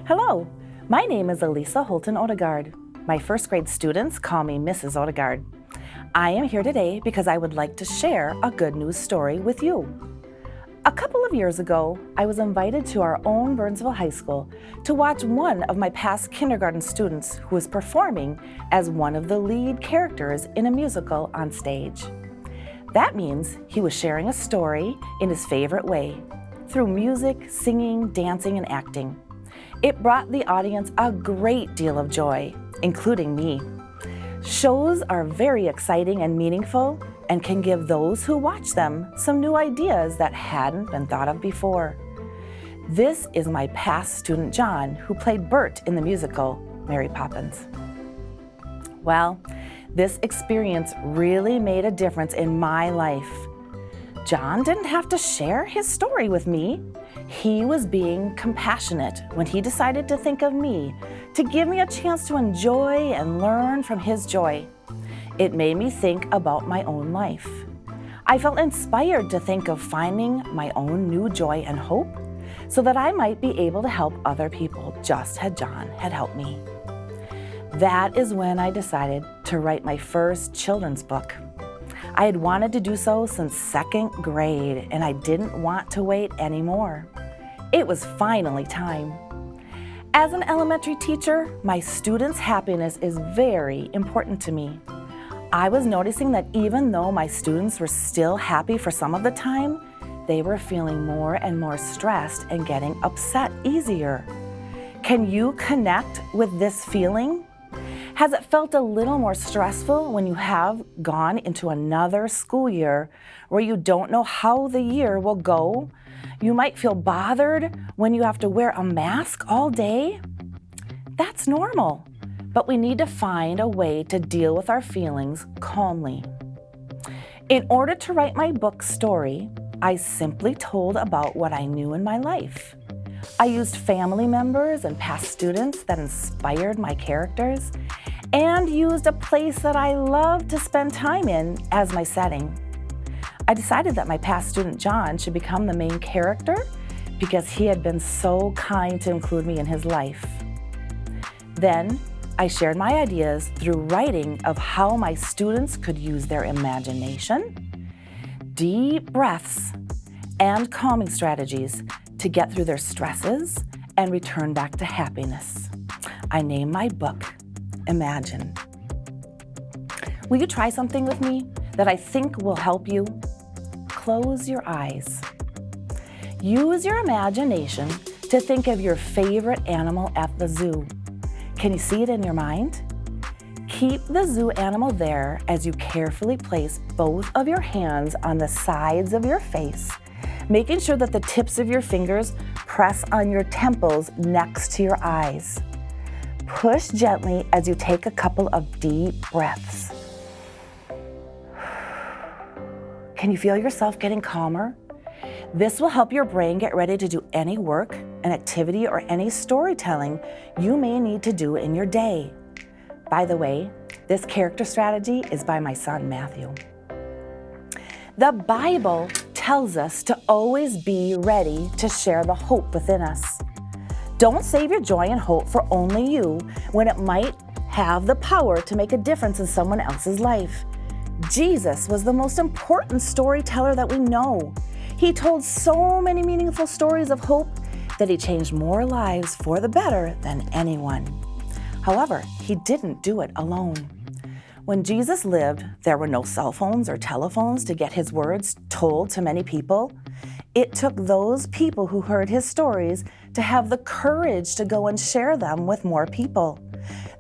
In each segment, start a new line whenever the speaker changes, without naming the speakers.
Hello, my name is Elisa Odegard. My first grade students call me Mrs. Odegard. I am here today because I would like to share a good news story with you. A couple of years ago, I was invited to our own Burnsville High School to watch one of my past kindergarten students who was performing as one of the lead characters in a musical on stage. That means he was sharing a story in his favorite way, through music, singing, dancing, and acting. It brought the audience a great deal of joy, including me. Shows are very exciting and meaningful and can give those who watch them some new ideas that hadn't been thought of before. This is my past student John, who played Bert in the musical Mary Poppins. Well, this experience really made a difference in my life. John didn't have to share his story with me. He was being compassionate when he decided to think of me, to give me a chance to enjoy and learn from his joy. It made me think about my own life. I felt inspired to think of finding my own new joy and hope so that I might be able to help other people just as John had helped me. That is when I decided to write my first children's book. I had wanted to do so since second grade, and I didn't want to wait anymore. It was finally time. As an elementary teacher, my students' happiness is very important to me. I was noticing that even though my students were still happy for some of the time, they were feeling more and more stressed and getting upset easier. Can you connect with this feeling? Has it felt a little more stressful when you have gone into another school year where you don't know how the year will go? You might feel bothered when you have to wear a mask all day. That's normal, but we need to find a way to deal with our feelings calmly. In order to write my book story, I simply told about what I knew in my life. I used family members and past students that inspired my characters, and used a place that I love to spend time in as my setting. I decided that my past student John should become the main character because he had been so kind to include me in his life. Then I shared my ideas through writing of how my students could use their imagination, deep breaths, and calming strategies to get through their stresses and return back to happiness. I named my book Imagine. Will you try something with me that I think will help you? Close your eyes. Use your imagination to think of your favorite animal at the zoo. Can you see it in your mind? Keep the zoo animal there as you carefully place both of your hands on the sides of your face, making sure that the tips of your fingers press on your temples next to your eyes. Push gently as you take a couple of deep breaths. Can you feel yourself getting calmer? This will help your brain get ready to do any work, an activity, or any storytelling you may need to do in your day. By the way, this character strategy is by my son, Matthew. The Bible tells us to always be ready to share the hope within us. Don't save your joy and hope for only you when it might have the power to make a difference in someone else's life. Jesus was the most important storyteller that we know. He told so many meaningful stories of hope that he changed more lives for the better than anyone. However, he didn't do it alone. When Jesus lived, there were no cell phones or telephones to get his words told to many people. It took those people who heard his stories to have the courage to go and share them with more people.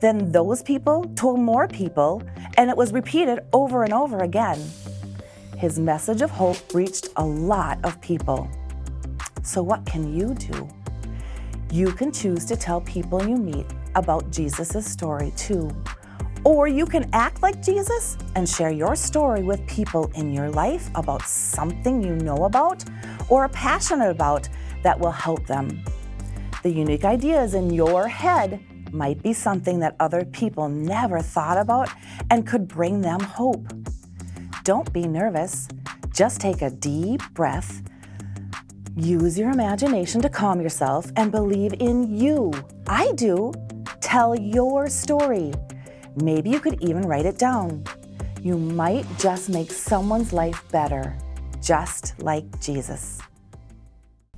Then those people told more people, and it was repeated over and over again. His message of hope reached a lot of people. So what can you do? You can choose to tell people you meet about Jesus' story too. Or you can act like Jesus and share your story with people in your life about something you know about or are passionate about that will help them. The unique ideas in your head might be something that other people never thought about and could bring them hope. Don't be nervous. Just take a deep breath. Use your imagination to calm yourself and believe in you. I do. Tell your story. Maybe you could even write it down. You might just make someone's life better, just like Jesus.